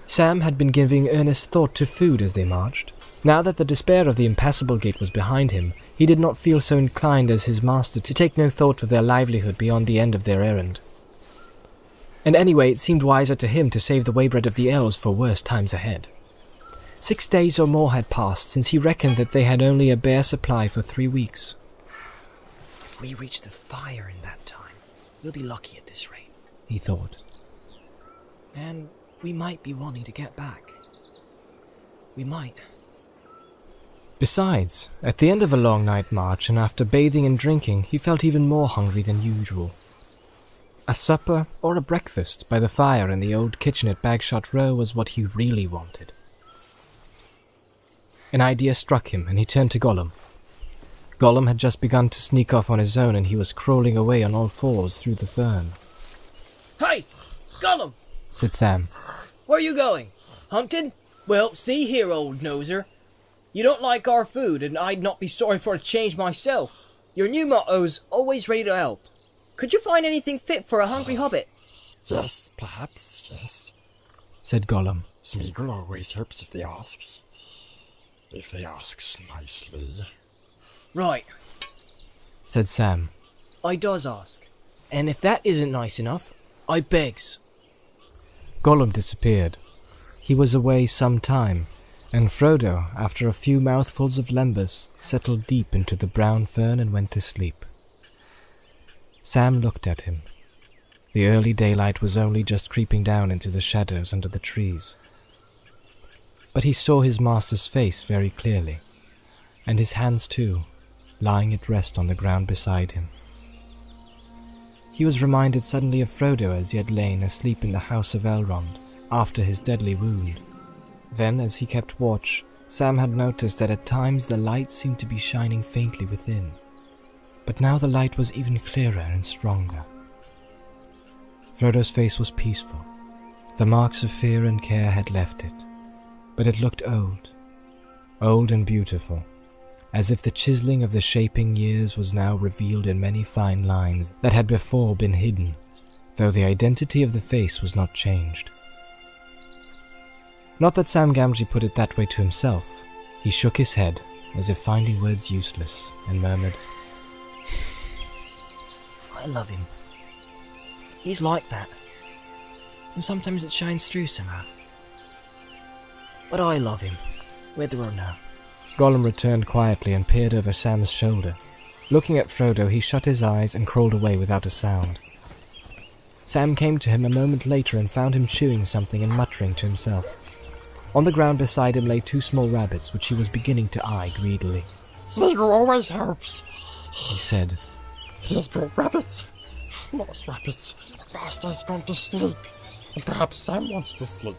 Sam had been giving earnest thought to food as they marched. Now that the despair of the impassable gate was behind him, he did not feel so inclined as his master to take no thought of their livelihood beyond the end of their errand. And anyway, it seemed wiser to him to save the waybread of the elves for worse times ahead. 6 days or more had passed since he reckoned that they had only a bare supply for 3 weeks. If we reach the fire in that time, we'll be lucky at this rate, he thought. And we might be wanting to get back. We might. Besides, at the end of a long night march and after bathing and drinking, he felt even more hungry than usual. A supper or a breakfast by the fire in the old kitchen at Bagshot Row was what he really wanted. An idea struck him and he turned to Gollum. Gollum had just begun to sneak off on his own and he was crawling away on all fours through the fern. Hey, Gollum, said Sam. Where you going? Hunting? Well, see here, old noser. You don't like our food, and I'd not be sorry for a change myself. Your new motto's always ready to help. Could you find anything fit for a hungry hobbit? Yes, perhaps, yes, said Gollum. Smeagol always helps if they asks. If they asks nicely. Right, said Sam. I does ask. And if that isn't nice enough, I begs. Gollum disappeared. He was away some time, and Frodo, after a few mouthfuls of lembas, settled deep into the brown fern and went to sleep. Sam looked at him. The early daylight was only just creeping down into the shadows under the trees. But he saw his master's face very clearly, and his hands too, lying at rest on the ground beside him. He was reminded suddenly of Frodo as he had lain asleep in the house of Elrond after his deadly wound. Then, as he kept watch, Sam had noticed that at times the light seemed to be shining faintly within, but now the light was even clearer and stronger. Frodo's face was peaceful. The marks of fear and care had left it, but it looked old and beautiful, as if the chiseling of the shaping years was now revealed in many fine lines that had before been hidden, though the identity of the face was not changed. Not that Sam Gamgee put it that way to himself. He shook his head, as if finding words useless, and murmured, I love him. He's like that. And sometimes it shines through somehow. But I love him, whether or no. Gollum returned quietly and peered over Sam's shoulder. Looking at Frodo, he shut his eyes and crawled away without a sound. Sam came to him a moment later and found him chewing something and muttering to himself. On the ground beside him lay 2 small rabbits, which he was beginning to eye greedily. Smeagol always helps, he said. He has brought rabbits. Lost rabbits. Master's gone to sleep. And perhaps Sam wants to sleep.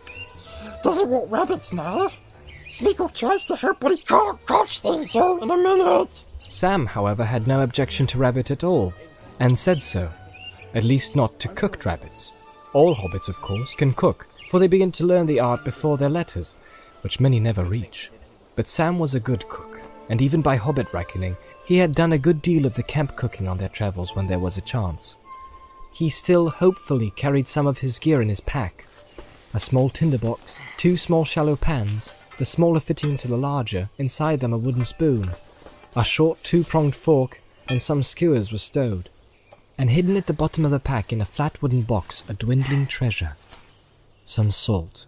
Does he want rabbits now? Smeagol tries to help, but he can't catch them so in a minute. Sam, however, had no objection to rabbit at all, and said so. At least not to cooked rabbits. All hobbits, of course, can cook, for they begin to learn the art before their letters, which many never reach. But Sam was a good cook, and even by hobbit reckoning, he had done a good deal of the camp cooking on their travels when there was a chance. He still hopefully carried some of his gear in his pack. A small tinderbox, 2 small shallow pans, the smaller fitting into the larger, inside them a wooden spoon. A short 2-pronged fork and some skewers were stowed. And hidden at the bottom of the pack in a flat wooden box a dwindling treasure. Some salt.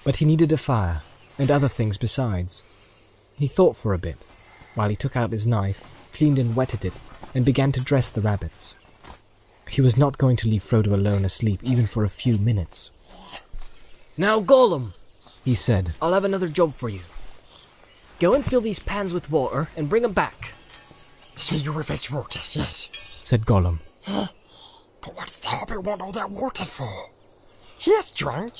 But he needed a fire, and other things besides. He thought for a bit, while he took out his knife, cleaned and wetted it, and began to dress the rabbits. He was not going to leave Frodo alone asleep even for a few minutes. Now, Gollum, he said, I'll have another job for you. Go and fill these pans with water and bring them back. Smeagol will fetch water, yes, said Gollum. But what does the hobbit want all that water for? He has drunk.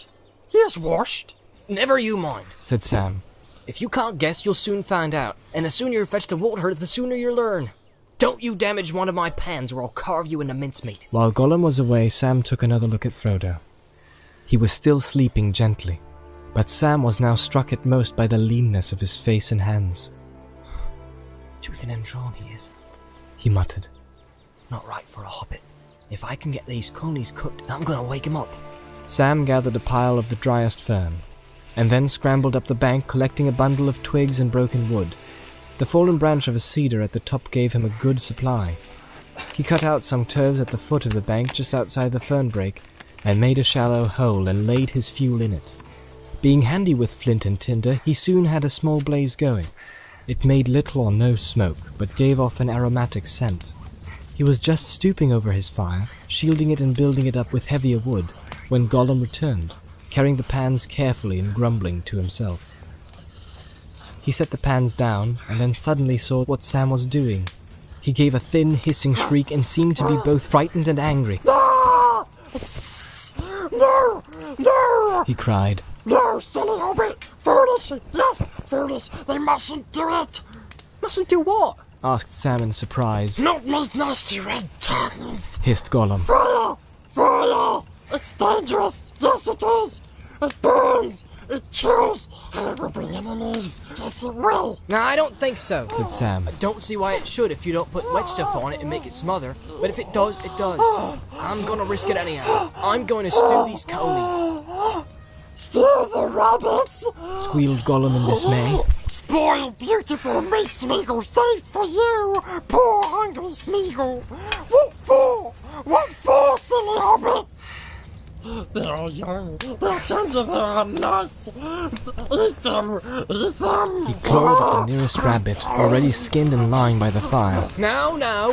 He has washed. Never you mind, said Sam. If you can't guess, you'll soon find out. And the sooner you fetch the water, the sooner you'll learn. Don't you damage one of my pans or I'll carve you into mincemeat. While Gollum was away, Sam took another look at Frodo. He was still sleeping gently, but Sam was now struck at most by the leanness of his face and hands. Too thin and drawn he is, he muttered. Not right for a hobbit. If I can get these conies cooked, I'm gonna wake him up. Sam gathered a pile of the driest fern, and then scrambled up the bank collecting a bundle of twigs and broken wood. The fallen branch of a cedar at the top gave him a good supply. He cut out some turves at the foot of the bank just outside the fern break, and made a shallow hole and laid his fuel in it. Being handy with flint and tinder, he soon had a small blaze going. It made little or no smoke, but gave off an aromatic scent. He was just stooping over his fire, shielding it and building it up with heavier wood, when Gollum returned, carrying the pans carefully and grumbling to himself. He set the pans down, and then suddenly saw what Sam was doing. He gave a thin, hissing shriek and seemed to be both frightened and angry. No! No! He cried. No, silly hobbit! Foolish! Yes, foolish! They mustn't do it! Mustn't do what? Asked Sam in surprise. Not make nasty red tongues! Hissed Gollum. Fire! Fire! It's dangerous! Yes, it is! It burns! It kills! And it will bring enemies! Yes, it will! No, I don't think so. Said Sam. I don't see why it should if you don't put wet stuff on it and make it smother. But if it does, it does. I'm gonna risk it anyhow. I'm going to stew these conies. Steal the rabbits! Squealed Gollum in dismay. Spoiled beautiful meat, Smeagol, saved for you! Poor hungry Smeagol! What for? What for, silly hobbit? They're young, they're tender, they're nice. Eat them, eat them. He clawed at the nearest rabbit, already skinned and lying by the fire. Now,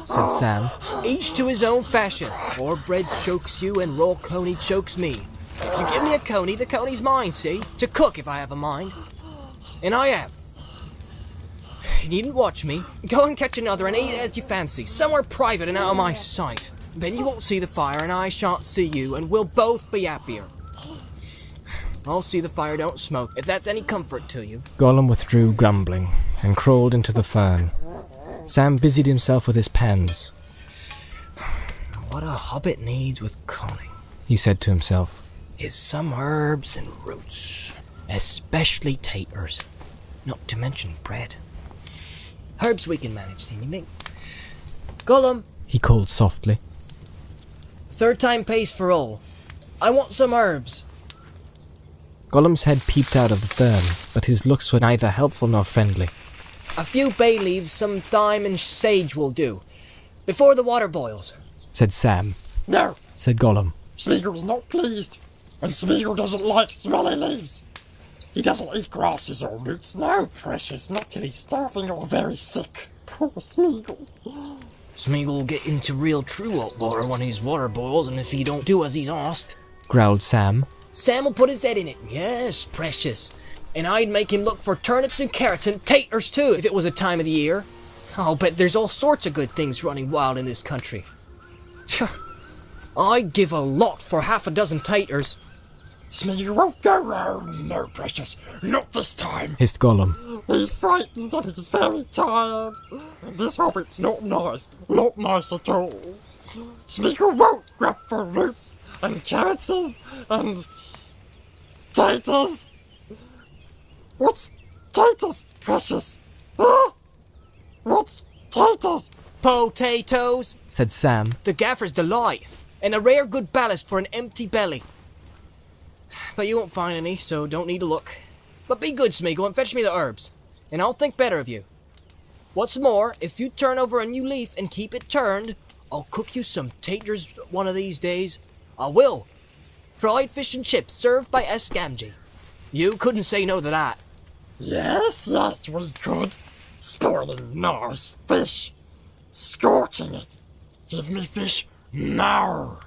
Said Sam. each to his own fashion. Raw bread chokes you and raw coney chokes me. If you give me a coney, the coney's mine, see? To cook if I have a mind. And I have. You needn't watch me. Go and catch another and eat it as you fancy, somewhere private and out of my sight. Then you won't see the fire and I shan't see you, and we'll both be happier. I'll see the fire don't smoke, if that's any comfort to you. Gollum withdrew grumbling, and crawled into the fern. Sam busied himself with his pans. What a hobbit needs with cunning, He said to himself. is some herbs and roots, especially taters, not to mention bread. Herbs we can manage, seemingly. Gollum, He called softly. third time pays for all. I want some herbs. Gollum's head peeped out of the fern, but his looks were neither helpful nor friendly. A few bay leaves, some thyme and sage will do. Before the water boils. Said Sam. No, Said Gollum. Smeagol's not pleased. And Smeagol doesn't like smelly leaves. He doesn't eat grasses or roots, no, precious, not till he's starving or very sick. Poor Smeagol. Smeagol will get into real true hot water when his water boils, and if he don't do as he's asked. Growled Sam. Sam will put his head in it. Yes, precious. And I'd make him look for turnips and carrots and taters too, if it was a time of the year. I'll bet there's all sorts of good things running wild in this country. I'd give a lot for half a dozen taters. Smeagol won't go round, no, precious, not this time. Hissed Gollum. He's frightened and he's very tired. And this hobbit's not nice at all. Smeagol won't grab for roots and carrots and taters. What's taters, precious? Huh? What's taters? Po-Tayyy-Tooooes, Said Sam. the gaffer's delight, and a rare good ballast for an empty belly. But you won't find any, so don't need to look. But be good, Smeagol, and fetch me the herbs, and I'll think better of you. What's more, if you turn over a new leaf and keep it turned, I'll cook you some taters one of these days. I will. Fried fish and chips served by Escamji. You couldn't say no to that. Yes, we could. Spoiling nice fish. Scorching it. Give me fish now.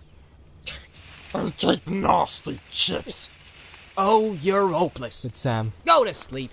And keep nasty chips. Oh, you're hopeless. Said Sam. Go to sleep.